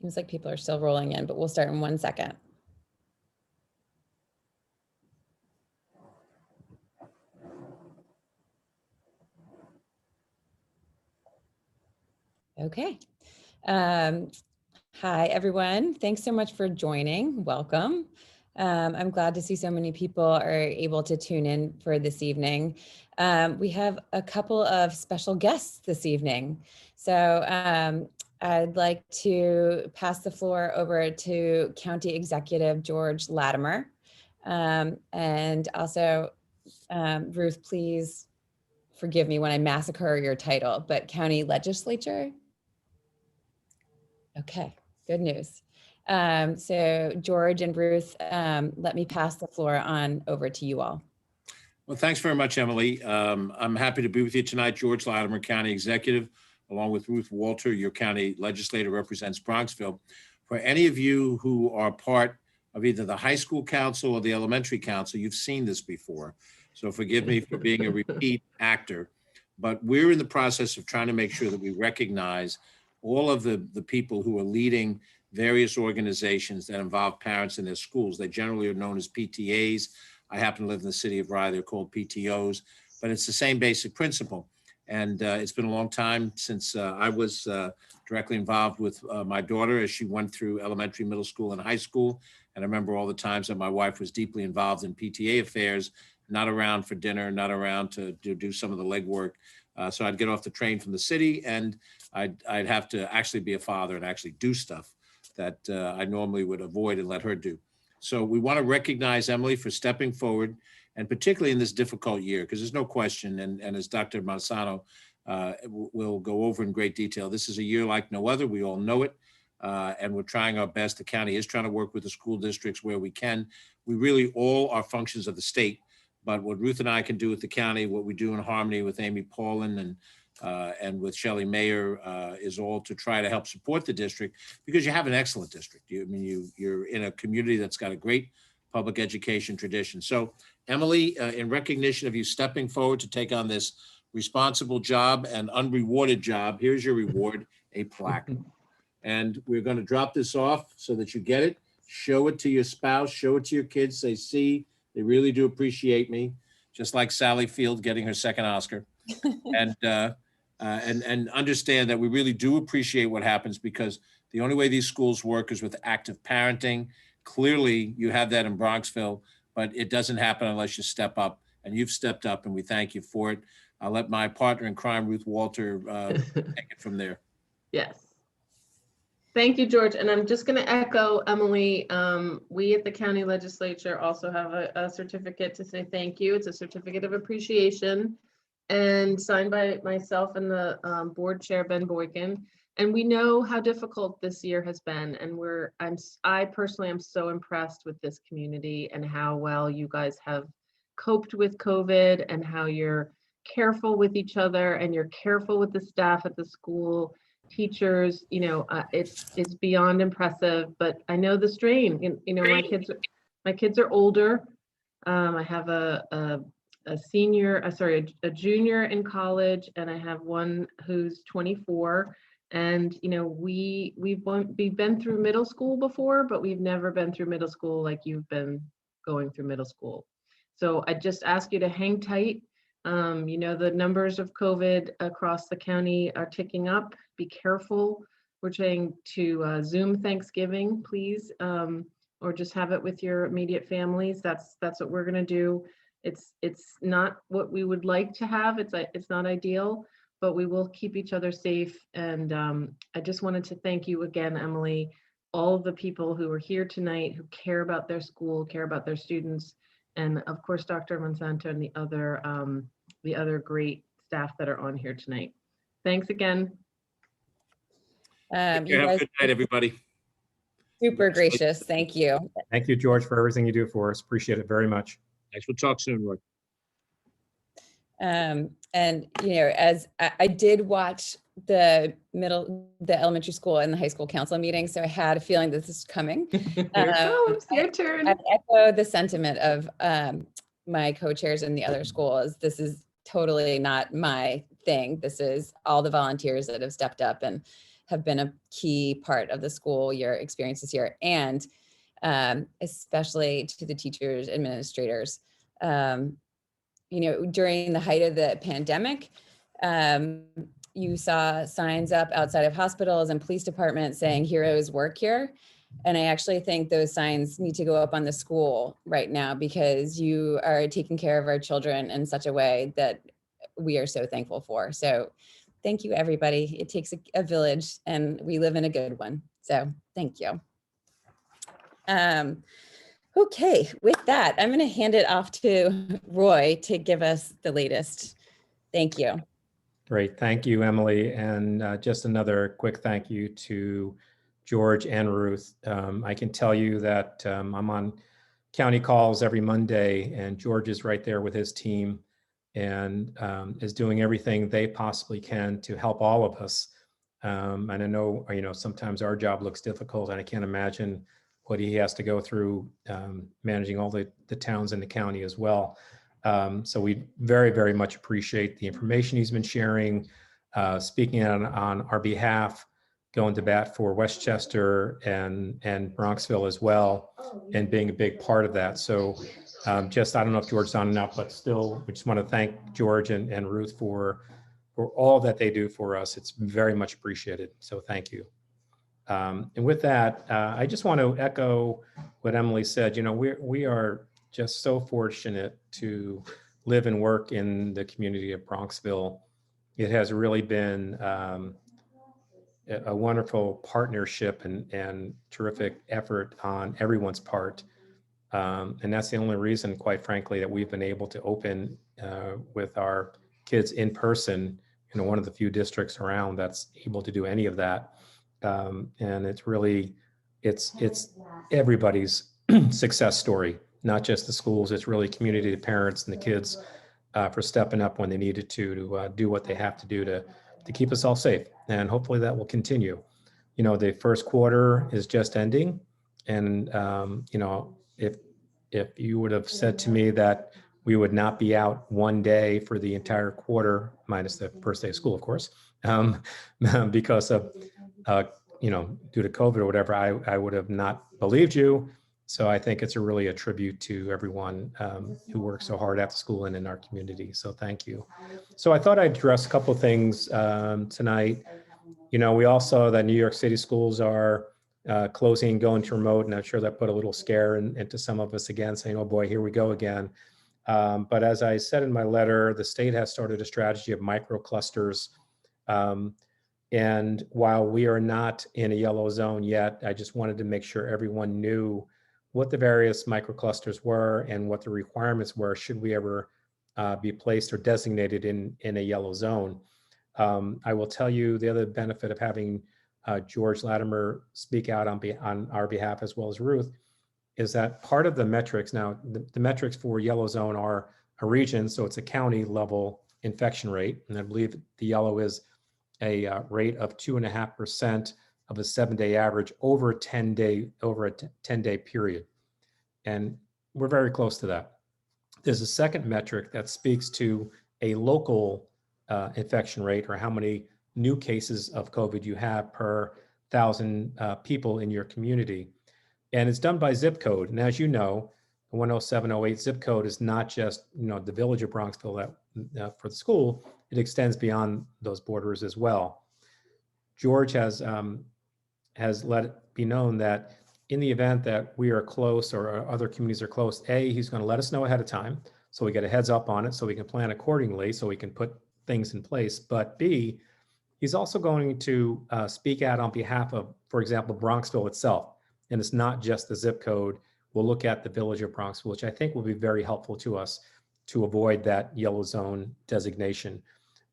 Seems like people are still rolling in, but we'll start in 1 second. Okay. Hi, everyone. Thanks so much for joining. Welcome. I'm glad to see so many people are able to tune in for this evening. We have a couple of special guests this evening. So I'd like to pass the floor over to County Executive George Latimer. And also, Ruth, please forgive me when I massacre your title, but County Legislature? Okay, good news. So George and Ruth, let me pass the floor on over to you all. Well, thanks very much, Emily. I'm happy to be with you tonight. George Latimer, County Executive, along with Ruth Walter, your county legislator, represents Bronxville. For any of you who are part of either the high school council or the elementary council, you've seen this before. So forgive me for being a repeat actor, but we're in the process of trying to make sure that we recognize all of the people who are leading various organizations that involve parents in their schools. They generally are known as PTAs. I happen to live in the city of Rye, they're called PTOs, but it's the same basic principle. And it's been a long time since I was directly involved with my daughter as she went through elementary, middle school, and high school. And I remember all the times that my wife was deeply involved in PTA affairs, not around for dinner, not around to do some of the legwork. So I'd get off the train from the city and I'd have to actually be a father and actually do stuff that I normally would avoid and let her do. So we want to recognize Emily for stepping forward, and particularly in this difficult year, because there's no question, and as Dr. Marzano will go over in great detail, this is a year like no other. We all know it, and we're trying our best. The county is trying to work with the school districts where we can. We really all are functions of the state, but what Ruth and I can do with the county, what we do in harmony with Amy Paulin and with Shelley Mayer is all to try to help support the district, because you have an excellent district. You're in a community that's got a great public education tradition. So Emily, in recognition of you stepping forward to take on this responsible job and unrewarded job, here's your reward, a plaque. And we're going to drop this off so that you get it, show it to your spouse, show it to your kids, say, see, they really do appreciate me, just like Sally Field getting her second Oscar. And understand that we really do appreciate what happens, because the only way these schools work is with active parenting. Clearly, you have that in Bronxville, but it doesn't happen unless you step up, and you've stepped up, and we thank you for it. I'll let my partner in crime, Ruth Walter, take it from there. Yes. Thank you, George. And I'm just going to echo Emily. We at the county legislature also have a certificate to say thank you. It's a certificate of appreciation and signed by myself and the board chair, Ben Boykin. And we know how difficult this year has been. And I personally am so impressed with this community and how well you guys have coped with COVID, and how you're careful with each other and you're careful with the staff at the school. Teachers, it's beyond impressive, but I know the strain. My kids are older. I have a junior in college, and I have one who's 24. And we've been through middle school before, but we've never been through middle school like you've been going through middle school. So I just ask you to hang tight. The numbers of COVID across the county are ticking up. Be careful. We're trying to Zoom Thanksgiving, please, or just have it with your immediate families. That's what we're gonna do. It's not what we would like to have. It's not ideal, but we will keep each other safe. And I just wanted to thank you again, Emily, all of the people who are here tonight who care about their school, care about their students, and of course, Dr. Monsanto and the other great staff that are on here tonight. Thanks again. Have a good night, everybody. Super gracious. Thank you. Thank you, George, for everything you do for us. Appreciate it very much. Thanks. We'll talk soon, Roy. And as I did watch the elementary school and the high school council meeting, so I had a feeling that this is coming. It's your turn. I echo the sentiment of my co-chairs in the other schools. This is totally not my thing. This is all the volunteers that have stepped up, and have been a key part of the school year experience this year, and especially to the teachers, administrators. During the height of the pandemic, you saw signs up outside of hospitals and police departments saying heroes work here. And I actually think those signs need to go up on the school right now, because you are taking care of our children in such a way that we are so thankful for. So thank you, everybody. It takes a village, and we live in a good one. So thank you. Okay, with that, I'm going to hand it off to Roy to give us the latest. Thank you. Great. Thank you, Emily. And just another quick thank you to George and Ruth. I can tell you that I'm on county calls every Monday, and George is right there with his team and is doing everything they possibly can to help all of us. And I know, sometimes our job looks difficult, and I can't imagine what he has to go through managing all the towns in the county as well. So we very, very much appreciate the information he's been sharing, speaking on our behalf, going to bat for Westchester and Bronxville as well, and being a big part of that. So I don't know if George's on enough, but still, we just want to thank George and Ruth for all that they do for us. It's very much appreciated. So thank you. And with that, I just want to echo what Emily said. We are just so fortunate to live and work in the community of Bronxville. It has really been a wonderful partnership and terrific effort on everyone's part. And that's the only reason, quite frankly, that we've been able to open with our kids in person, one of the few districts around that's able to do any of that. And it's everybody's success story, not just the schools. It's really community, the parents and the kids for stepping up when they needed to do what they have to do to keep us all safe. And hopefully that will continue. The first quarter is just ending. And, if you would have said to me that we would not be out one day for the entire quarter, minus the first day of school, of course, because of due to COVID or whatever, I would have not believed you. So I think it's really a tribute to everyone who works so hard after school and in our community. So thank you. So I thought I'd address a couple of things tonight. We all saw that New York City schools are closing, going to remote, and I'm sure that put a little scare into some of us again, saying, oh boy, here we go again. But as I said in my letter, the state has started a strategy of microclusters. And while we are not in a yellow zone yet, I just wanted to make sure everyone knew what the various microclusters were and what the requirements were should we ever be placed or designated in a yellow zone. I will tell you the other benefit of having George Latimer speak out on our behalf, as well as Ruth, is that part of the metrics, now the metrics for yellow zone are a region, so it's a county level infection rate. And I believe the yellow is a rate of 2.5% of a 7-day average over a 10-day period. And we're very close to that. There's a second metric that speaks to a local infection rate, or how many new cases of COVID you have per 1,000 people in your community. And it's done by zip code. And as you know, the 10708 zip code is not just the village of Bronxville that for the school, it extends beyond those borders as well. George has let it be known that in the event that we are close or other communities are close, he's going to let us know ahead of time so we get a heads up on it, so we can plan accordingly, so we can put things in place. But B, he's also going to speak out on behalf of, for example, Bronxville itself. And it's not just the zip code. We'll look at the village of Bronxville, which I think will be very helpful to us to avoid that yellow zone designation.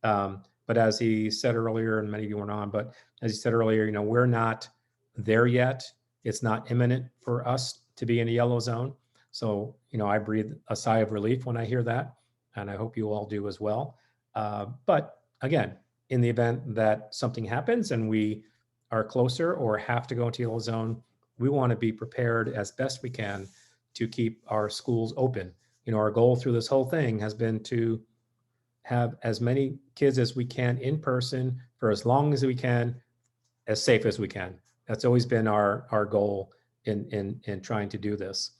But as he said earlier, and many of you weren't on, but as he said earlier, we're not there yet. It's not imminent for us to be in a yellow zone. So, I breathe a sigh of relief when I hear that, and I hope you all do as well. But again, in the event that something happens and we are closer or have to go into yellow zone, we want to be prepared as best we can to keep our schools open. Our goal through this whole thing has been to have as many kids as we can in person for as long as we can, as safe as we can. That's always been our goal in trying to do this.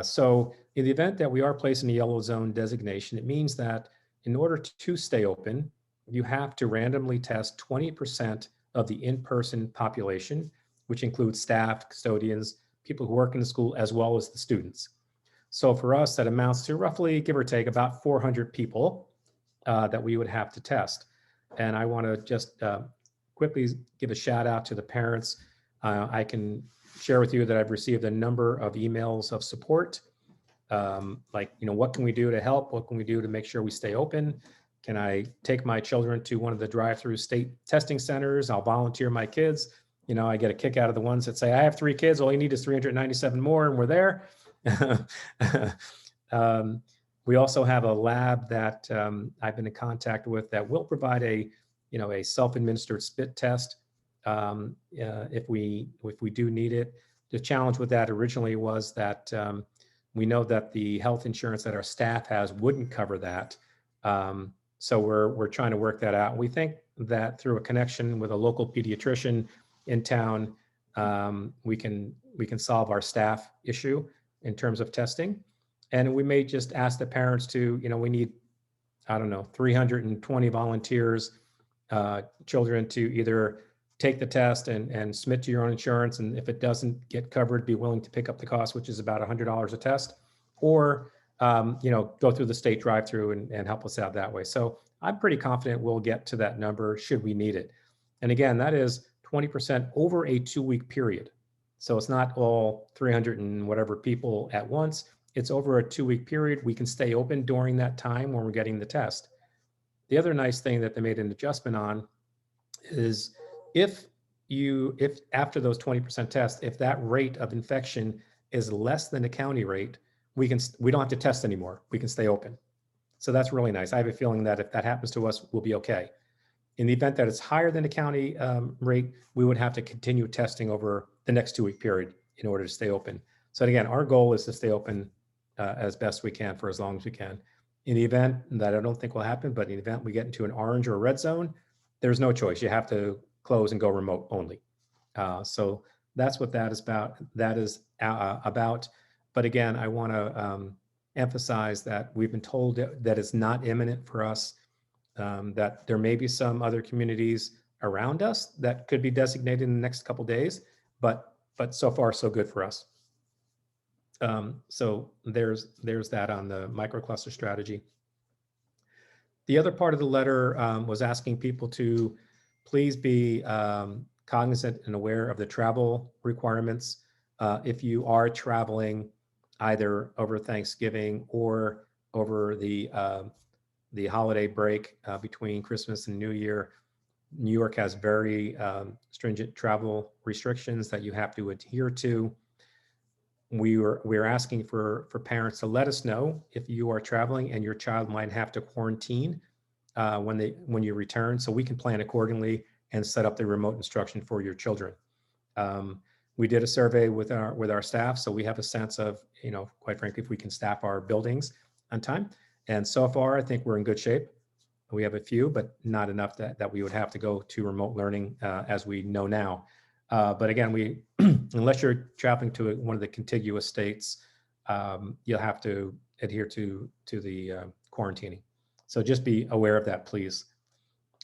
So in the event that we are placed in a yellow zone designation, it means that in order to stay open, you have to randomly test 20% of the in-person population, which includes staff, custodians, people who work in the school, as well as the students. So for us, that amounts to roughly, give or take, about 400 people that we would have to test. And I want to just quickly give a shout out to the parents. I can share with you that I've received a number of emails of support. Like, what can we do to help? What can we do to make sure we stay open? Can I take my children to one of the drive-through state testing centers? I'll volunteer my kids. I get a kick out of the ones that say, I have 3 kids, all you need is 397 more, and we're there. We also have a lab that I've been in contact with that will provide a self-administered spit test if we do need it. The challenge with that originally was that we know that the health insurance that our staff has wouldn't cover that. So we're trying to work that out. We think that through a connection with a local pediatrician in town, we can solve our staff issue in terms of testing. And we may just ask the parents to, we need, 320 volunteers, children to either take the test and submit to your own insurance. And if it doesn't get covered, be willing to pick up the cost, which is about $100 a test, or, go through the state drive-through and help us out that way. So I'm pretty confident we'll get to that number should we need it. And again, that is 20% over a 2-week period. So it's not all 300 and whatever people at once. It's over a 2-week period. We can stay open during that time when we're getting the test. The other nice thing that they made an adjustment on is if after those 20% tests, if that rate of infection is less than the county rate, we don't have to test anymore. We can stay open. So that's really nice. I have a feeling that if that happens to us, we'll be okay. In the event that it's higher than the county rate, we would have to continue testing over the next 2-week period in order to stay open. So again, our goal is to stay open as best we can for as long as we can. In the event that I don't think will happen, but in the event we get into an orange or a red zone, there's no choice. You have to close and go remote only. So that's what that is about. But again, I want to emphasize that we've been told that it's not imminent for us, that there may be some other communities around us that could be designated in the next couple of days, but so far so good for us. So there's that on the microcluster strategy. The other part of the letter was asking people to please be cognizant and aware of the travel requirements. If you are traveling either over Thanksgiving or over the holiday break between Christmas and New Year, New York has very stringent travel restrictions that you have to adhere to. We're asking for parents to let us know if you are traveling and your child might have to quarantine when you return, so we can plan accordingly and set up the remote instruction for your children. We did a survey with our staff, so we have a sense of, quite frankly, if we can staff our buildings on time. And so far, I think we're in good shape. We have a few, but not enough that we would have to go to remote learning as we know now. But again, unless you're traveling to one of the contiguous states, you'll have to adhere to the quarantining. So just be aware of that, please.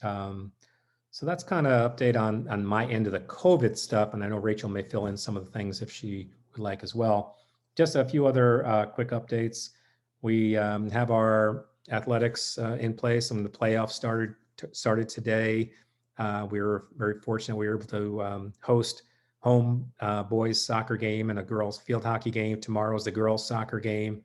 So that's kind of update on my end of the COVID stuff. And I know Rachel may fill in some of the things if she would like as well. Just a few other quick updates. We have our athletics in place, and the playoffs started today. We were very fortunate we were able to host home boys soccer game and a girls field hockey game. Tomorrow's the girls soccer game.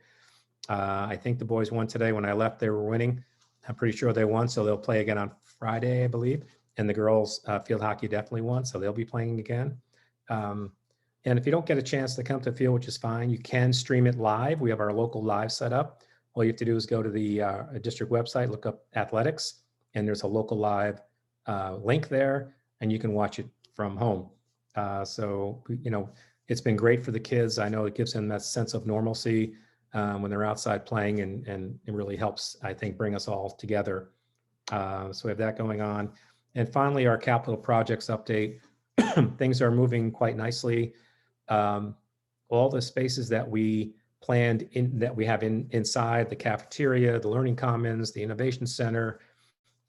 I think the boys won today. When I left, they were winning. I'm pretty sure they won, so they'll play again on Friday, I believe. And the girls field hockey definitely won, so they'll be playing again. And if you don't get a chance to come to the field, which is fine, you can stream it live. We have our local live set up. All you have to do is go to the district website, look up athletics, and there's a local live link there, and you can watch it from home. So, it's been great for the kids. I know it gives them that sense of normalcy when they're outside playing, and it really helps, I think, bring us all together. So we have that going on. And finally, our capital projects update. things are moving quite nicely. All the spaces that we planned that we have inside the cafeteria, the learning commons, the innovation center,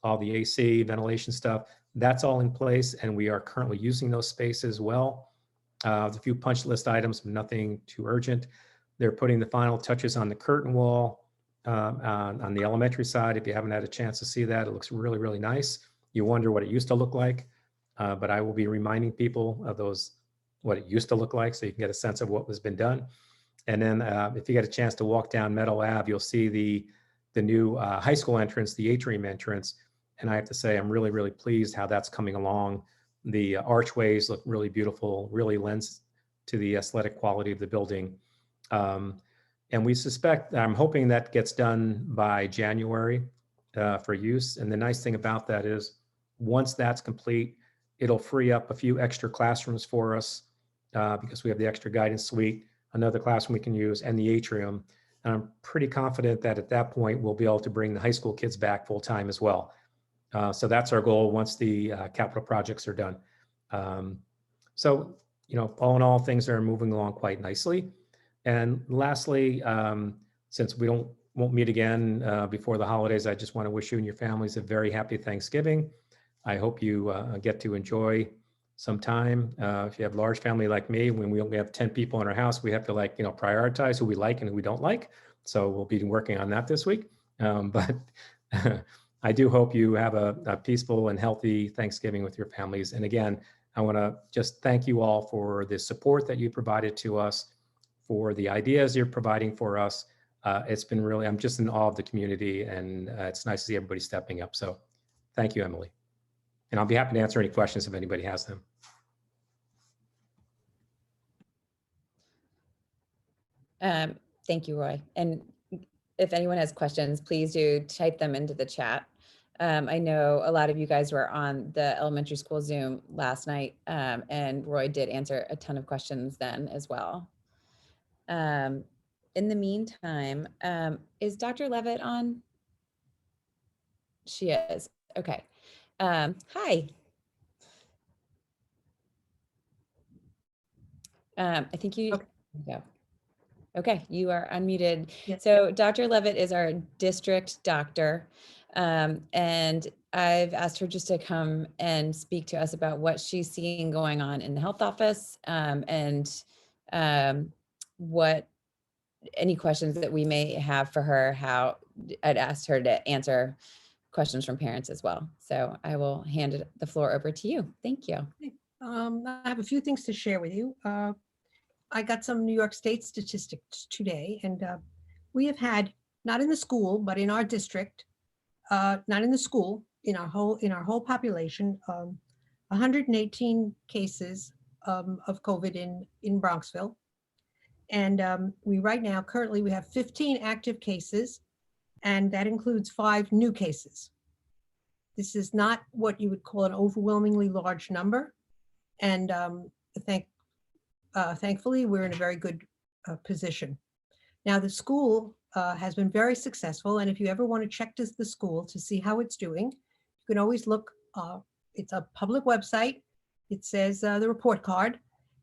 all the AC, ventilation stuff, that's all in place, and we are currently using those spaces well. There's a few punch list items, nothing too urgent. They're putting the final touches on the curtain wall on the elementary side. If you haven't had a chance to see that, it looks really, really nice. You wonder what it used to look like, but I will be reminding people of what it used to look like, so you can get a sense of what has been done. And then if you get a chance to walk down Meadow Ave, you'll see the new high school entrance, the atrium entrance. And I have to say, I'm really, really pleased how that's coming along. The archways look really beautiful, really lends to the aesthetic quality of the building. And we suspect, I'm hoping that gets done by January for use. And the nice thing about that is once that's complete, it'll free up a few extra classrooms for us because we have the extra guidance suite, another classroom we can use, and the atrium. And I'm pretty confident that at that point, we'll be able to bring the high school kids back full time as well. So that's our goal once the capital projects are done. So, all in all, things are moving along quite nicely. And lastly, since we won't meet again before the holidays, I just want to wish you and your families a very happy Thanksgiving. I hope you get to enjoy some time. If you have a large family like me, when we only have 10 people in our house, we have to prioritize who we like and who we don't like. So we'll be working on that this week. But I do hope you have a peaceful and healthy Thanksgiving with your families. And again, I want to just thank you all for the support that you provided to us, for the ideas you're providing for us. It's been really, I'm just in awe of the community, and it's nice to see everybody stepping up. So thank you, Emily. And I'll be happy to answer any questions if anybody has them. Thank you, Roy. And if anyone has questions, please do type them into the chat. I know a lot of you guys were on the elementary school Zoom last night, and Roy did answer a ton of questions then as well. In the meantime, is Dr. Levitt on? She is. Okay. Hi. I think you. Okay. Yeah. Okay, you are unmuted. Yes. So Dr. Levitt is our district doctor, and I've asked her just to come and speak to us about what she's seeing going on in the health office, and what any questions that we may have for her. How I'd asked her to answer questions from parents as well. So I will hand the floor over to you. Thank you. I have a few things to share with you. I got some New York State statistics today, and we have had, not in the school, but in our district, not in the school, in our whole population, 118 cases of COVID in Bronxville. And we right now, currently, we have 15 active cases, and that includes 5 new cases. This is not what you would call an overwhelmingly large number. And thankfully, we're in a very good position. Now, the school has been very successful. And if you ever want to check the school to see how it's doing, you can always look. It's a public website. It says the report card,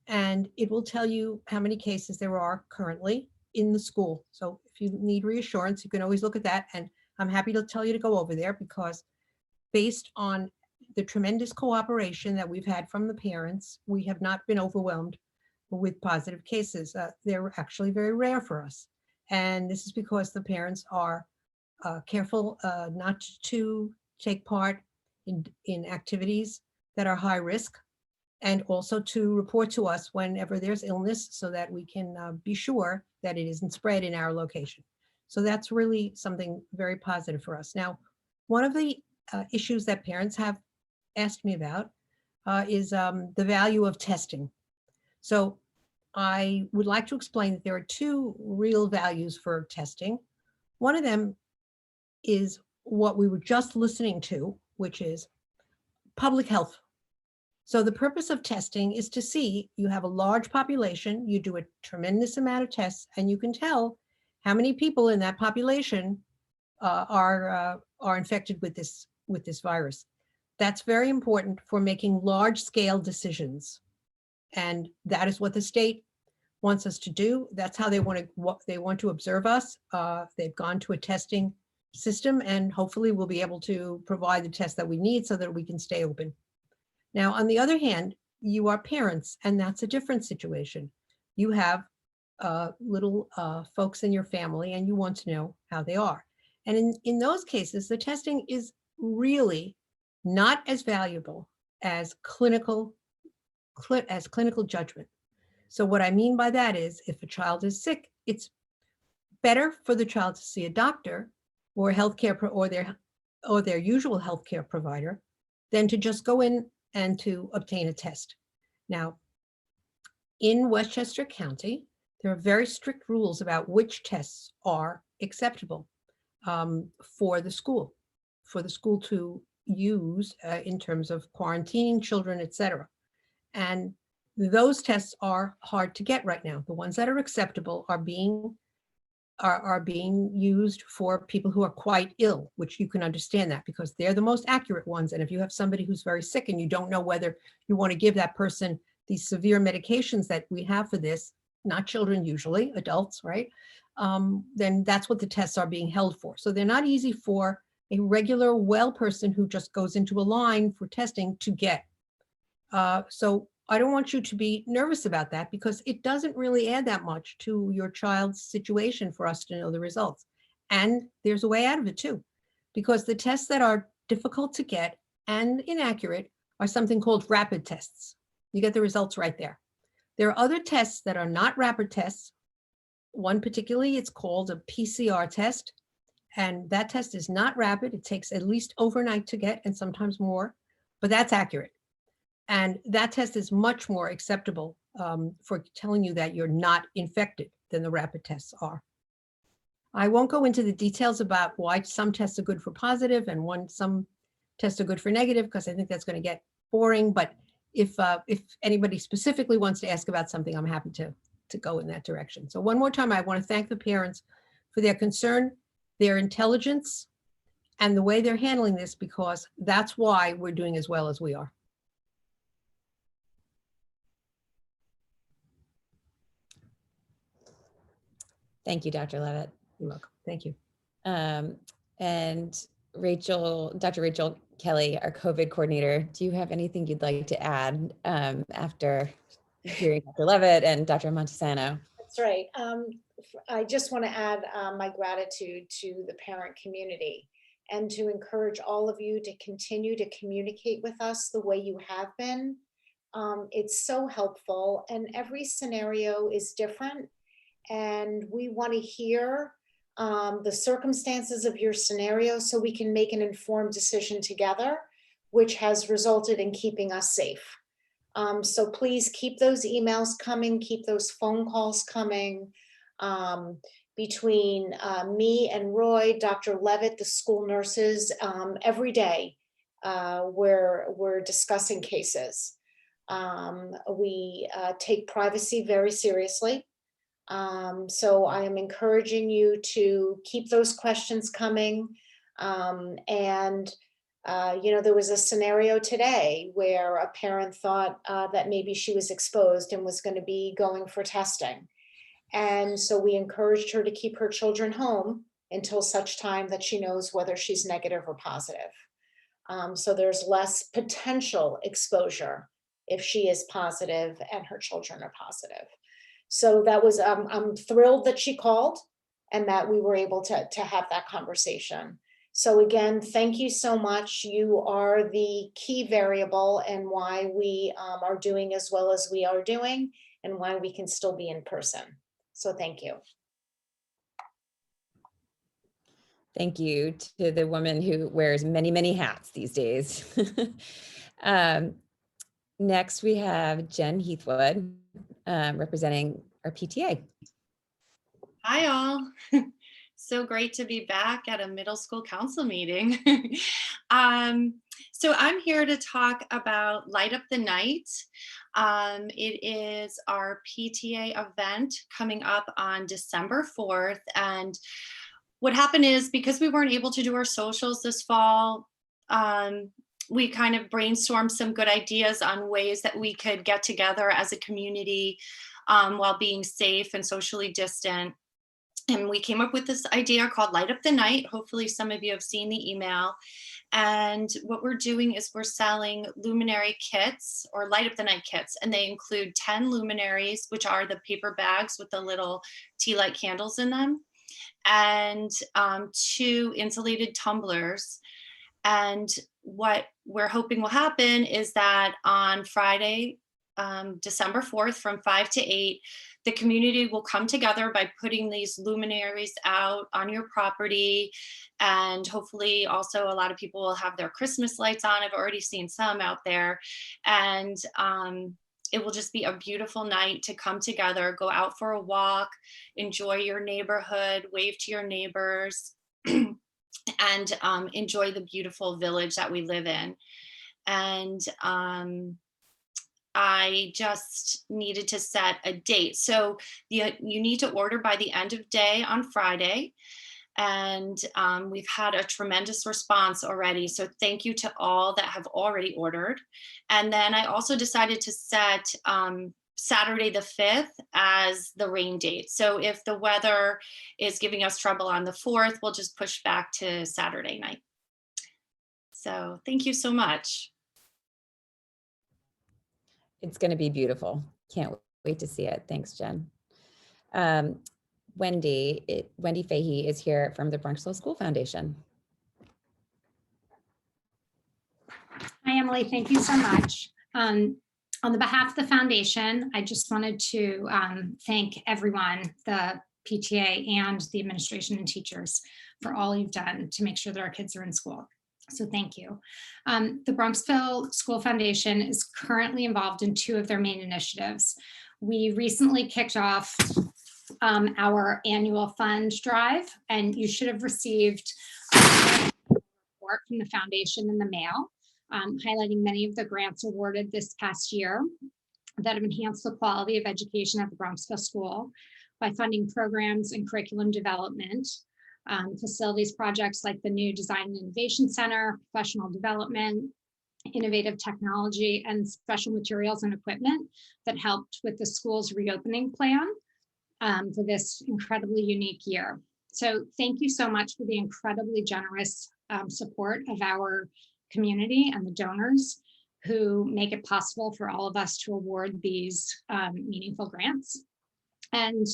and it will tell you how many cases there are currently in the school. So if you need reassurance, you can always look at that. And I'm happy to tell you to go over there, because based on the tremendous cooperation that we've had from the parents, we have not been overwhelmed with positive cases. They're actually very rare for us. And this is because the parents are careful not to take part in activities that are high risk, and also to report to us whenever there's illness, so that we can be sure that it isn't spread in our location. So that's really something very positive for us. Now, one of the issues that parents have asked me about is the value of testing. So I would like to explain that there are 2 real values for testing. One of them is what we were just listening to, which is public health. So the purpose of testing is to see, you have a large population, you do a tremendous amount of tests, and you can tell how many people in that population are infected with this virus. That's very important for making large-scale decisions. And that is what the state wants us to do. That's how they want to observe us. They've gone to a testing system, and hopefully we'll be able to provide the tests that we need so that we can stay open. Now, on the other hand, you are parents, and that's a different situation. You have little folks in your family, and you want to know how they are. And in those cases, the testing is really not as valuable as clinical judgment. So what I mean by that is, if a child is sick, it's better for the child to see a doctor or a healthcare or their usual healthcare provider than to just go in and to obtain a test. Now, in Westchester County, there are very strict rules about which tests are acceptable for the school to use in terms of quarantining children, et cetera. And those tests are hard to get right now. The ones that are acceptable are being used for people who are quite ill, which you can understand that because they're the most accurate ones. And if you have somebody who's very sick and you don't know whether you want to give that person these severe medications that we have for this, not children usually, adults, right? Then that's what the tests are being held for. So they're not easy for a regular well person who just goes into a line for testing to get. So I don't want you to be nervous about that because it doesn't really add that much to your child's situation for us to know the results. And there's a way out of it too, because the tests that are difficult to get and inaccurate are something called rapid tests. You get the results right there. There are other tests that are not rapid tests. One particularly, it's called a PCR test. And that test is not rapid. It takes at least overnight to get and sometimes more, but that's accurate. And that test is much more acceptable for telling you that you're not infected than the rapid tests are. I won't go into the details about why some tests are good for positive and some tests are good for negative, because I think that's going to get boring. But if anybody specifically wants to ask about something, I'm happy to go in that direction. So one more time, I want to thank the parents for their concern, their intelligence, and the way they're handling this, because that's why we're doing as well as we are. Thank you, Dr. Levitt. You're welcome. Thank you. And Dr. Rachel Kelly, our COVID coordinator, do you have anything you'd like to add after hearing Dr. Levitt and Dr. Montesano? That's right. I just want to add my gratitude to the parent community and to encourage all of you to continue to communicate with us the way you have been. It's so helpful, and every scenario is different. And we want to hear the circumstances of your scenario so we can make an informed decision together, which has resulted in keeping us safe. So please keep those emails coming, keep those phone calls coming. Between me and Roy, Dr. Levitt, the school nurses, every day we're discussing cases. We take privacy very seriously. So I am encouraging you to keep those questions coming. There was a scenario today where a parent thought that maybe she was exposed and was going to be going for testing. And so we encouraged her to keep her children home until such time that she knows whether she's negative or positive. So there's less potential exposure if she is positive and her children are positive. So that was, I'm thrilled that she called and that we were able to have that conversation. So again, thank you so much. You are the key variable in why we are doing as well as we are doing and why we can still be in person. So thank you. Thank you to the woman who wears many, many hats these days. Next, we have Jen Heathwood representing our PTA. Hi, all. So great to be back at a middle school council meeting. So I'm here to talk about Light Up the Night. It is our PTA event coming up on December 4th. And what happened is, because we weren't able to do our socials this fall, we kind of brainstormed some good ideas on ways that we could get together as a community while being safe and socially distant. And we came up with this idea called Light Up the Night. Hopefully some of you have seen the email. And what we're doing is we're selling luminary kits or Light Up the Night kits. And they include 10 luminaries, which are the paper bags with the little tea light candles in them, and 2 insulated tumblers. And what we're hoping will happen is that on Friday, December 4th from 5 to 8, the community will come together by putting these luminaries out on your property. And hopefully also a lot of people will have their Christmas lights on. I've already seen some out there. And it will just be a beautiful night to come together, go out for a walk, enjoy your neighborhood, wave to your neighbors, and enjoy the beautiful village that we live in. And I just needed to set a date. So you need to order by the end of day on Friday. And we've had a tremendous response already. So thank you to all that have already ordered. And then I also decided to set Saturday the 5th as the rain date. So if the weather is giving us trouble on the 4th, we'll just push back to Saturday night. So thank you so much. It's going to be beautiful. Can't wait to see it. Thanks, Jen. Wendy Fahey is here from the Bronxville School Foundation. Hi, Emily. Thank you so much. On the behalf of the foundation, I just wanted to thank everyone, the PTA and the administration and teachers, for all you've done to make sure that our kids are in school. So thank you. The Bronxville School Foundation is currently involved in 2 of their main initiatives. We recently kicked off our annual fund drive, and you should have received a report from the foundation in the mail, highlighting many of the grants awarded this past year that have enhanced the quality of education at the Bronxville School by funding programs and curriculum development, facilities projects like the new Design and Innovation Center, professional development, innovative technology, and special materials and equipment that helped with the school's reopening plan for this incredibly unique year. So thank you so much for the incredibly generous support of our community and the donors who make it possible for all of us to award these meaningful grants. And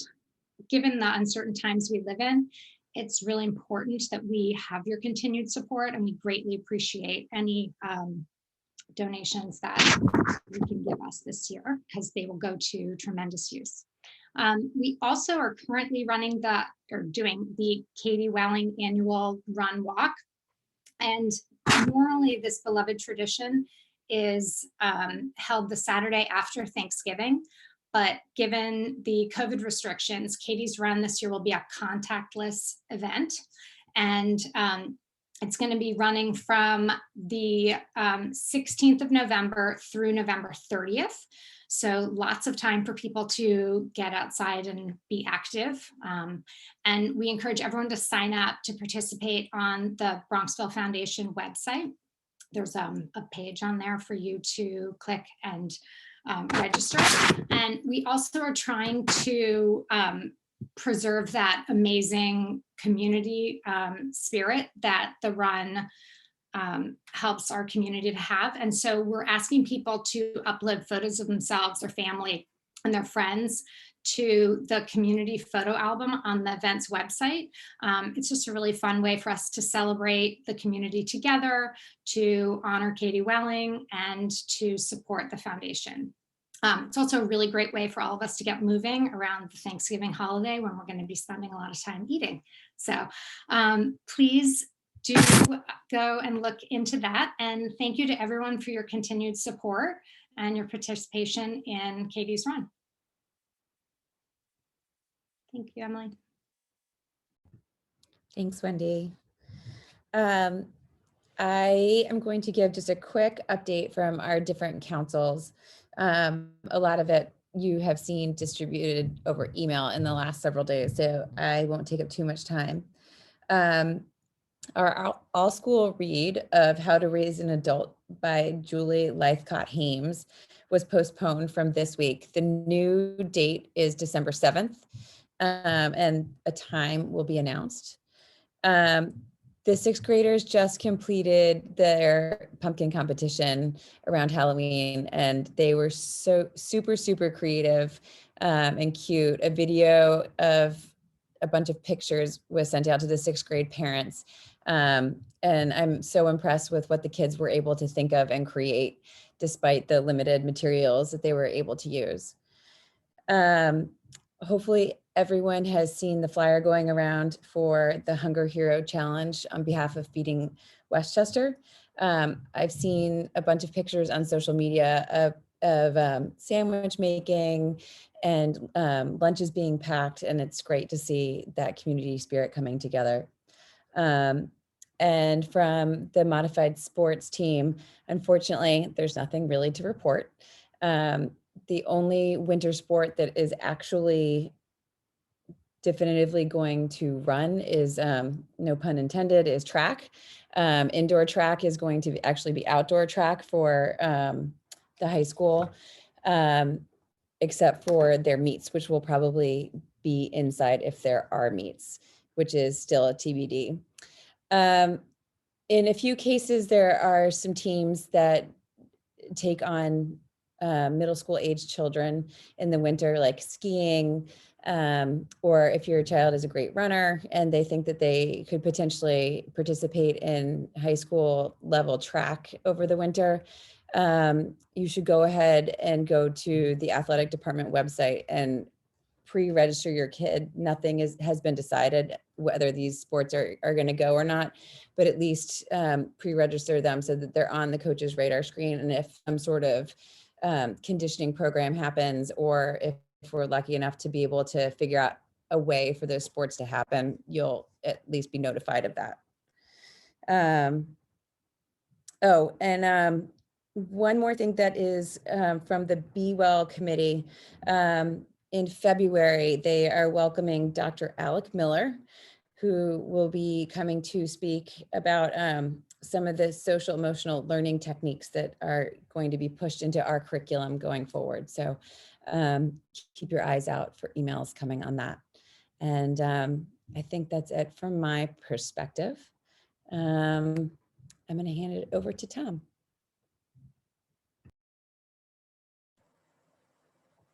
given the uncertain times we live in, it's really important that we have your continued support, and we greatly appreciate any donations that you can give us this year, because they will go to tremendous use. We also are currently doing the Katie Welling annual run walk. And normally this beloved tradition is held the Saturday after Thanksgiving. But given the COVID restrictions, Katie's Run this year will be a contactless event. And it's going to be running from the 16th of November through November 30th. So lots of time for people to get outside and be active. And we encourage everyone to sign up to participate on the Bronxville Foundation website. There's a page on there for you to click and register. And we also are trying to preserve that amazing community spirit that the run helps our community to have. And so we're asking people to upload photos of themselves, their family, and their friends to the community photo album on the event's website. It's just a really fun way for us to celebrate the community together, to honor Katie Welling, and to support the foundation. It's also a really great way for all of us to get moving around the Thanksgiving holiday, when we're going to be spending a lot of time eating. So please do go and look into that. And thank you to everyone for your continued support and your participation in Katie's Run. Thank you, Emily. Thanks, Wendy. I am going to give just a quick update from our different councils. A lot of it you have seen distributed over email in the last several days, so I won't take up too much time. Our all school read of How to Raise an Adult by Julie Lythcott-Hames was postponed from this week. The new date is December 7th, and a time will be announced. The sixth graders just completed their pumpkin competition around Halloween, and they were so super creative and cute. A video of a bunch of pictures was sent out to the sixth grade parents. And I'm so impressed with what the kids were able to think of and create despite the limited materials that they were able to use. Hopefully everyone has seen the flyer going around for the Hunger Hero Challenge on behalf of Feeding Westchester. I've seen a bunch of pictures on social media of sandwich making and lunches being packed, and it's great to see that community spirit coming together. And from the modified sports team, unfortunately, there's nothing really to report. The only winter sport that is actually definitively going to run is, no pun intended, is track. Indoor track is going to actually be outdoor track for the high school, except for their meets, which will probably be inside if there are meets, which is still a TBD. In a few cases, there are some teams that take on middle school age children in the winter, like skiing, or if your child is a great runner and they think that they could potentially participate in high school level track over the winter, you should go ahead and go to the athletic department website and pre-register your kid. Nothing has been decided whether these sports are going to go or not, but at least pre-register them so that they're on the coach's radar screen. And if some sort of conditioning program happens, or if we're lucky enough to be able to figure out a way for those sports to happen, you'll at least be notified of that. One more thing that is from the Be Well committee. In February, they are welcoming Dr. Alec Miller, who will be coming to speak about some of the social emotional learning techniques that are going to be pushed into our curriculum going forward. So keep your eyes out for emails coming on that. And I think that's it from my perspective. I'm going to hand it over to Tom.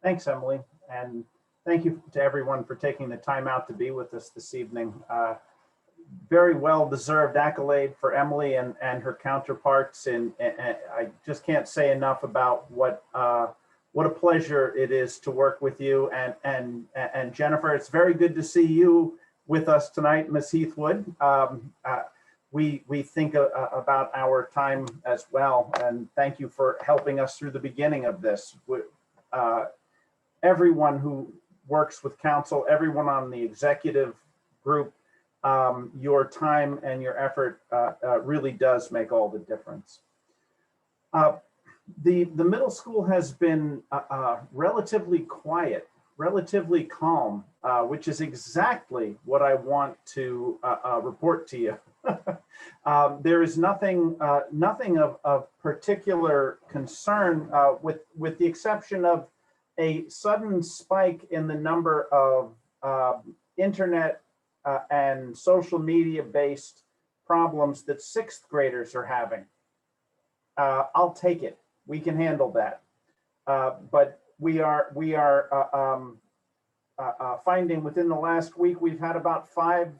Thanks, Emily, and thank you to everyone for taking the time out to be with us this evening. Very well-deserved accolade for Emily and her counterparts, and I just can't say enough about what a pleasure it is to work with you. And Jennifer, it's very good to see you with us tonight, Ms. Heathwood. We think about our time as well, and thank you for helping us through the beginning of this. Everyone who works with council, everyone on the executive group, your time and your effort really does make all the difference. The middle school has been relatively quiet, relatively calm, which is exactly what I want to report to you. There is nothing of particular concern, with the exception of a sudden spike in the number of internet and social media based problems that sixth graders are having. I'll take it. We can handle that. But we are finding within the last week, we've had about 5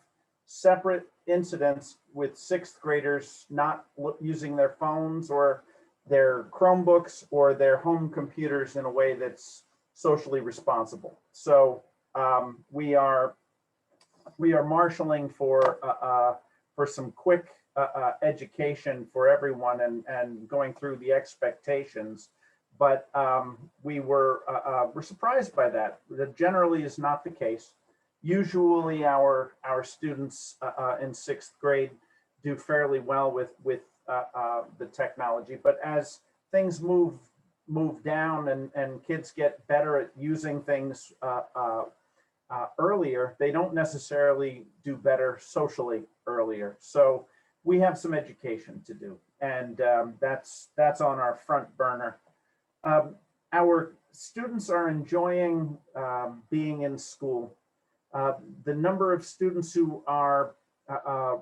separate incidents with sixth graders not using their phones or their Chromebooks or their home computers in a way that's socially responsible. So we are marshaling for some quick education for everyone and going through the expectations. But we're surprised by that. That generally is not the case. Usually our students in 6th grade do fairly well with the technology, but as things move down and kids get better at using things earlier, they don't necessarily do better socially earlier. So we have some education to do. that's on our front burner. Our students are enjoying being in school. The number of students who are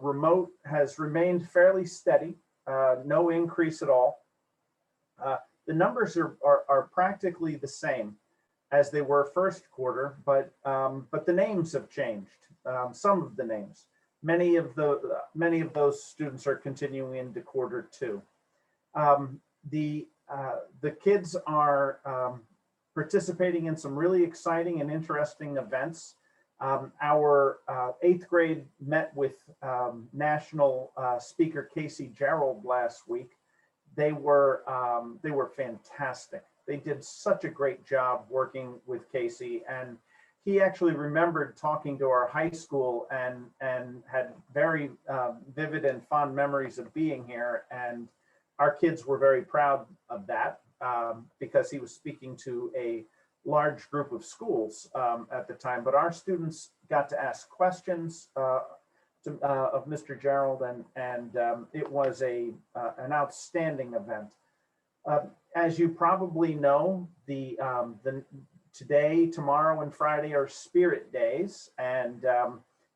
remote has remained fairly steady, no increase at all. The numbers are practically the same as they were first quarter, but the names have changed. Some of the names. Many of those students are continuing into quarter two. The kids are participating in some really exciting and interesting events. Our 8th grade met with national speaker Casey Gerald last week. They were fantastic. They did such a great job working with Casey, and he actually remembered talking to our high school and had very vivid and fond memories of being here. And our kids were very proud of that because he was speaking to a large group of schools at the time. But our students got to ask questions of Mr. Gerald, and it was an outstanding event. As you probably know, the today, tomorrow, and Friday are Spirit Days, and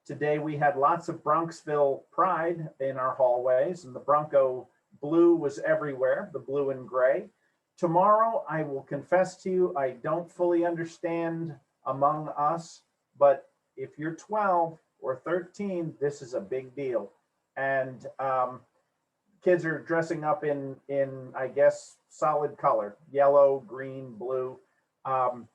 today we had lots of Bronxville pride in our hallways, and the Bronco blue was everywhere, the blue and gray. Tomorrow, I will confess to you, I don't fully understand Among Us, but if you're 12 or 13, this is a big deal. And kids are dressing up in I guess, solid color, yellow, green, blue. I'm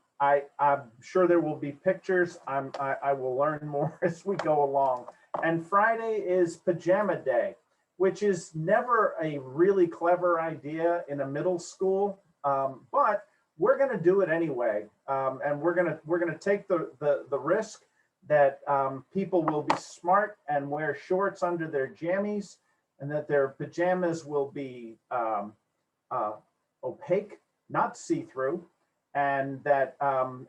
sure there will be pictures. I will learn more as we go along. And Friday is Pajama Day, which is never a really clever idea in a middle school, but we're going to do it anyway. And we're going to take the risk that people will be smart and wear shorts under their jammies, and that their pajamas will be opaque, not see-through, and that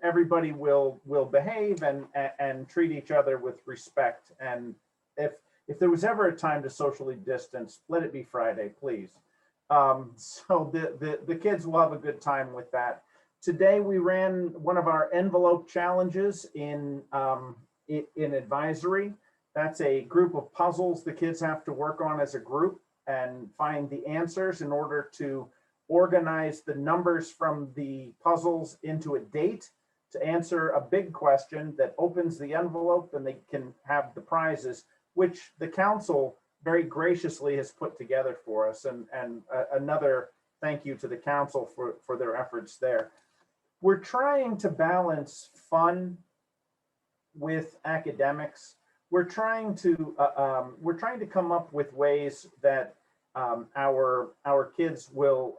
everybody will behave and treat each other with respect. And if there was ever a time to socially distance, let it be Friday, please. So the kids will have a good time with that. Today we ran one of our envelope challenges in advisory. That's a group of puzzles the kids have to work on as a group and find the answers in order to organize the numbers from the puzzles into a date to answer a big question that opens the envelope, and they can have the prizes, which the council very graciously has put together for us. And another thank you to the council for their efforts there. We're trying to balance fun with academics. We're trying to come up with ways that our kids will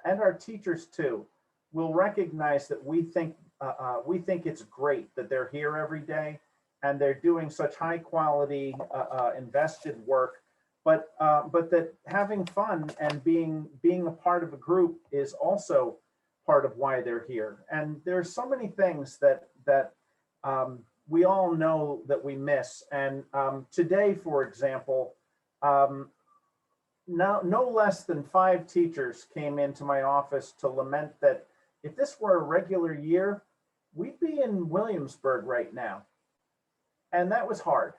and our teachers too will recognize that we think it's great that they're here every day and they're doing such high quality invested work, but that having fun and being a part of a group is also part of why they're here. And there's so many things that we all know that we miss. And today, for example, no less than 5 teachers came into my office to lament that if this were a regular year, we'd be in Williamsburg right now. And that was hard.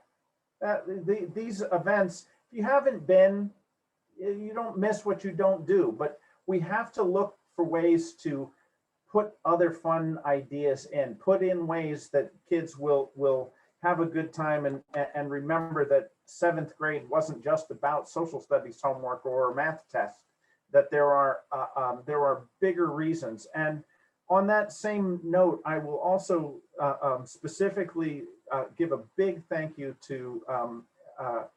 These events, if you haven't been, you don't miss what you don't do, but we have to look for ways to put other fun ideas in, put in ways that kids will have a good time and remember that 7th grade wasn't just about social studies homework or a math test, that there are bigger reasons. And on that same note, I will also specifically give a big thank you to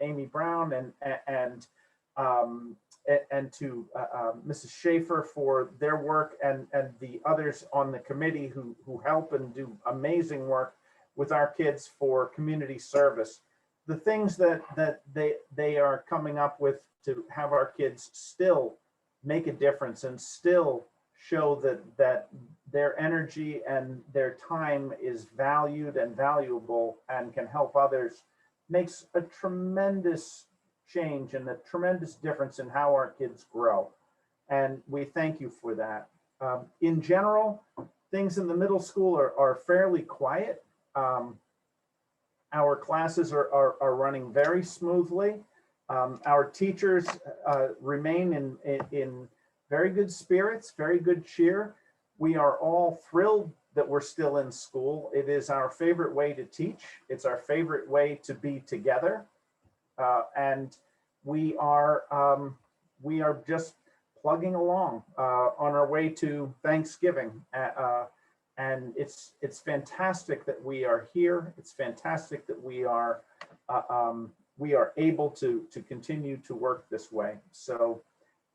Amy Brown and to Mrs. Schaefer for their work, and the others on the committee who help and do amazing work with our kids for community service. The things that they are coming up with to have our kids still make a difference and still show that their energy and their time is valued and valuable and can help others makes a tremendous change and a tremendous difference in how our kids grow. And we thank you for that. In general, things in the middle school are fairly quiet. Our classes are running very smoothly. Our teachers remain in very good spirits, very good cheer. We are all thrilled that we're still in school. It is our favorite way to teach. It's our favorite way to be together. And we are just plugging along on our way to Thanksgiving. And it's fantastic that we are here. It's fantastic that we are able to continue to work this way. So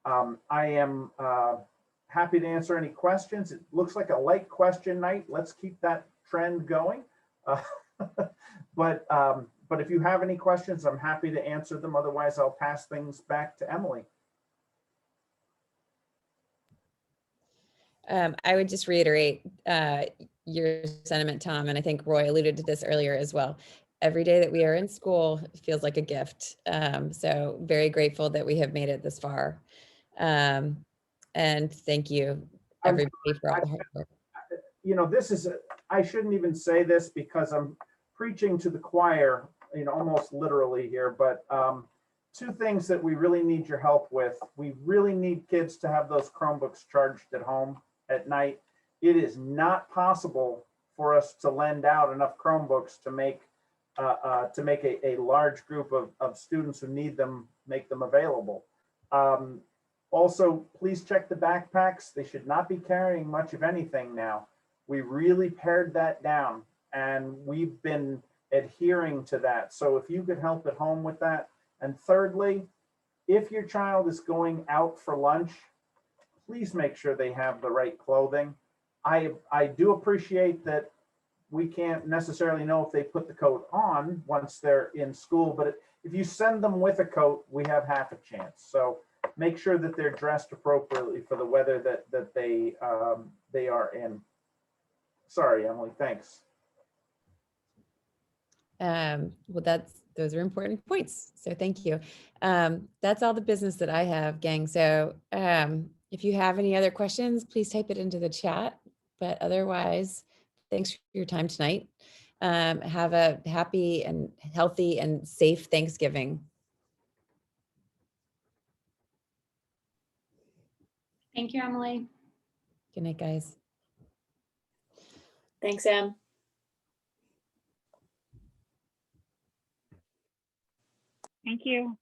I am happy to answer any questions. It looks like a light question night. Let's keep that trend going. But if you have any questions, I'm happy to answer them. Otherwise, I'll pass things back to Emily. I would just reiterate your sentiment, Tom, and I think Roy alluded to this earlier as well. Every day that we are in school feels like a gift. So very grateful that we have made it this far. And thank you, everybody, for all the hard work. You know, I shouldn't even say this because I'm preaching to the choir, almost literally here, but two things that we really need your help with. We really need kids to have those Chromebooks charged at home at night. It is not possible for us to lend out enough Chromebooks to make a large group of students who need them, make them available. Also, please check the backpacks. They should not be carrying much of anything now. We really pared that down and we've been adhering to that. So if you could help at home with that. And thirdly, if your child is going out for lunch, please make sure they have the right clothing. I do appreciate that we can't necessarily know if they put the coat on once they're in school, but if you send them with a coat, we have half a chance. So make sure that they're dressed appropriately for the weather that they are in. Sorry, Emily, thanks. Well, those are important points. So thank you. That's all the business that I have, gang. So if you have any other questions, please type it into the chat. But otherwise, thanks for your time tonight. Have a happy and healthy and safe Thanksgiving. Thank you, Emily. Good night, guys. Thanks, Em. Thank you.